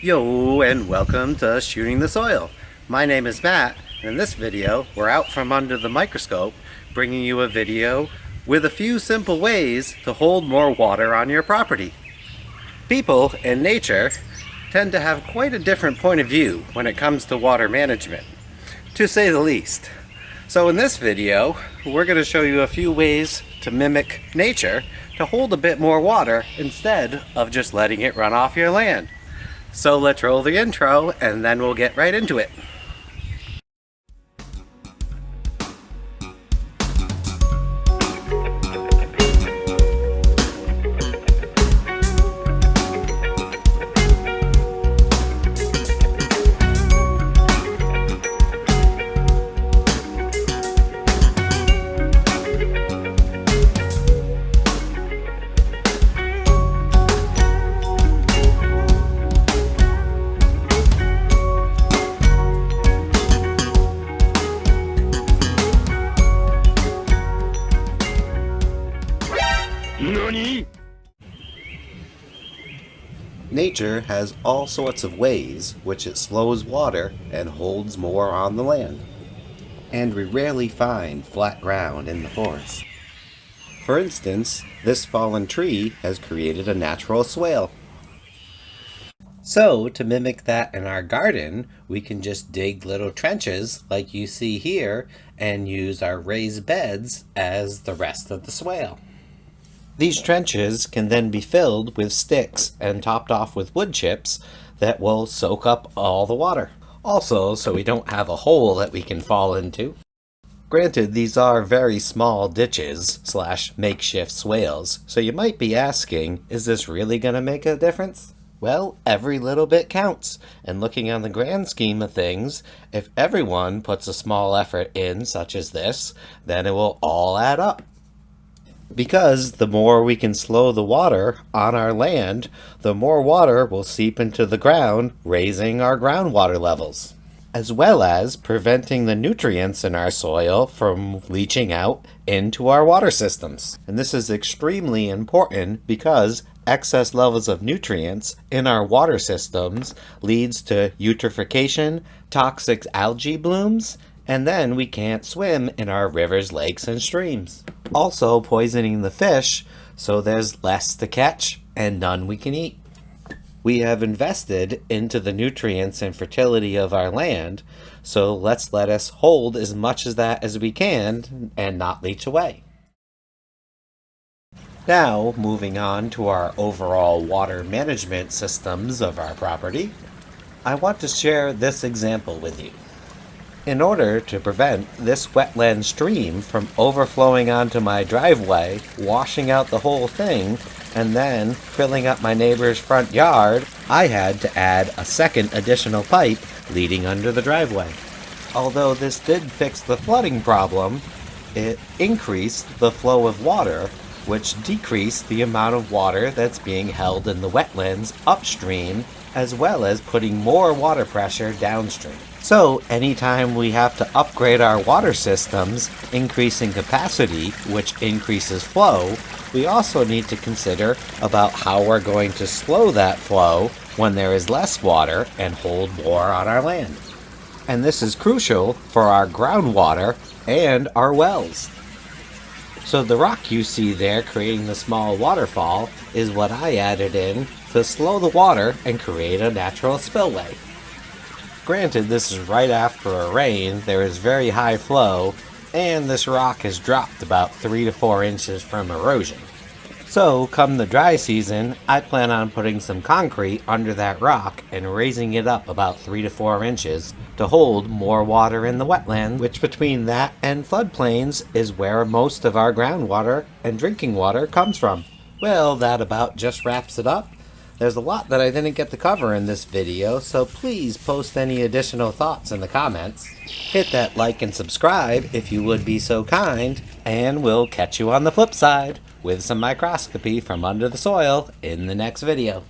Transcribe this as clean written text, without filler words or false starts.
Yo, and welcome to Shooting the Soil. My name is Matt, and in this video, we're out from under the microscope, bringing you a video with a few simple ways to hold more water on your property. People and nature tend to have quite a different point of view when it comes to water management, to say the least. So in this video, we're going to show you a few ways to mimic nature to hold a bit more water instead of just letting it run off your land. So let's roll the intro and then we'll get right into it. Nature has all sorts of ways which it slows water and holds more on the land. And we rarely find flat ground in the forest. For instance, this fallen tree has created a natural swale. So, to mimic that in our garden, we can just dig little trenches like you see here and use our raised beds as the rest of the swale. These trenches can then be filled with sticks and topped off with wood chips that will soak up all the water. Also, so we don't have a hole that we can fall into. Granted, these are very small ditches / makeshift swales, so you might be asking, is this really going to make a difference? Well, every little bit counts, and looking on the grand scheme of things, if everyone puts a small effort in, such as this, then it will all add up. Because the more we can slow the water on our land, the more water will seep into the ground, raising our groundwater levels, as well as preventing the nutrients in our soil from leaching out into our water systems. And this is extremely important because excess levels of nutrients in our water systems leads to eutrophication, toxic algae blooms, and then we can't swim in our rivers, lakes, and streams. Also poisoning the fish, so there's less to catch and none we can eat. We have invested into the nutrients and fertility of our land, so let's let us hold as much of that as we can and not leach away. Now, moving on to our overall water management systems of our property, I want to share this example with you. In order to prevent this wetland stream from overflowing onto my driveway, washing out the whole thing, and then filling up my neighbor's front yard, I had to add a second additional pipe leading under the driveway. Although this did fix the flooding problem, it increased the flow of water, which decreased the amount of water that's being held in the wetlands upstream, as well as putting more water pressure downstream. So anytime we have to upgrade our water systems, increasing capacity, which increases flow, we also need to consider about how we're going to slow that flow when there is less water and hold more on our land. And this is crucial for our groundwater and our wells. So the rock you see there creating the small waterfall is what I added in to slow the water and create a natural spillway. Granted, this is right after a rain, there is very high flow, and this rock has dropped about 3 to 4 inches from erosion. So, come the dry season, I plan on putting some concrete under that rock and raising it up about 3 to 4 inches to hold more water in the wetland, which between that and floodplains is where most of our groundwater and drinking water comes from. Well, that about just wraps it up. There's a lot that I didn't get to cover in this video, so please post any additional thoughts in the comments. Hit that like and subscribe if you would be so kind, and we'll catch you on the flip side with some microscopy from under the soil in the next video.